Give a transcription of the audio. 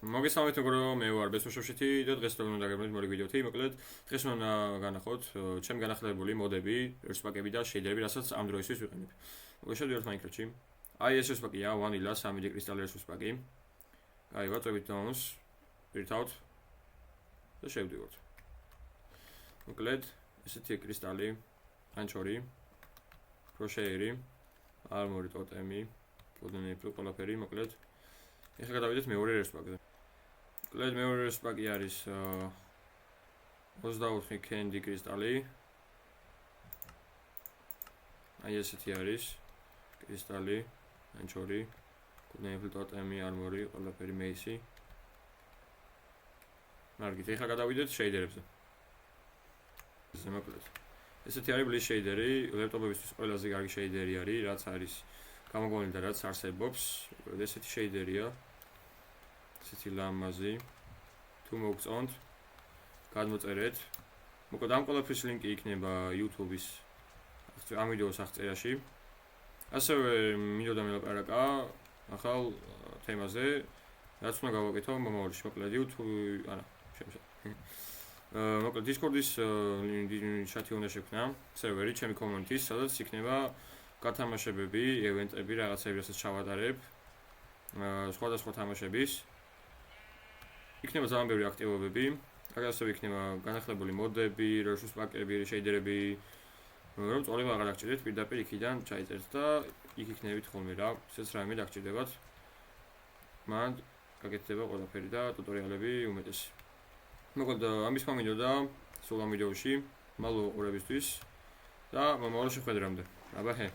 მოგესალმებით მეგობრებო, მე ვარ ბესოშოშეთი და დღეს უნდა გაგებინოთ მორი ვიდეოთი. მოკლედ, დღეს უნდა განახოთ ჩემი განახლებული მოდები, რესპაკები და შეიდერები, რასაც ამ დროისთვის ვიყენებ. მოკლედ, შევდივართ Minecraft-ში. აი ეს რესპაკია, ვანილა 3D კრისტალი რესპაკი. აი, ვაწვევით დონს, ვირთავთ და შევდივართ. მოკლედ, ესეთი კრისტალი, ანჩორი, პროშეერი, არმორი ტოტემი, პოდნეიფი, ყველაფერი, მოკლედ. ეხლა გადავიდეთ მეორე რესპაკზე. მოკლედ მეორე რესპაკი არის 24 კენდი კრისტალი. აი ესეთი არის კრისტალი, ანჩორი, პოდნეიფი, ტოტემი, არმორი, ყველაფერი მეისი. მარგით, ეხლა გადავიდეთ შეიდერებზე. მოკლედ. ესეთი არის ბლის შეიდერი, ლეპტოპებისთვის ყველაზე კარგი შეიდერი არის, რაც არის გამოგონილი და რაც არსებობს. ესეთი შეიდერია. ესეთი ლამაზი. თუ მოგწონთ, გადმოწერეთ. მოკლედ ამ ყველაფრის ლინკი იქნება YouTube-ის ამ ვიდეოს აღწერაში. ასევე მინდოდა მელაპარაკა ახალ თემაზე, რაც უნდა გავაკეთო მომავალში. მოკლედ YouTube, მოკლედ Discord-ის ჩატი უნდა შექმნა, სერვერი ჩემი კომუნიტის, სადაც იქნება გათამაშებები, ევენტები, რაღაცები, რასაც ჩავატარებ, სხვადასხვა თამაშების. იქნება ძალიან ბევრი აქტივობები, ასევე იქნება განახლებული მოდები, რესურსპაკები, შეიდერები, რომ წვალება აღარ დაგჭირდეთ, პირდაპირ იქიდან ჩაიწერთ და იქ იქნებით ხოლმე რა, ისეც რაიმე დაგჭირდებათ. მან გაკეთდება ყველაფერი და ტუტორიალები უმეტესი. მოკლედ ამის მომინდოდა სულ ამ ვიდეოში, მალო ყურებისთვის და მომავალ შეხვედრამდე. აბა ჰე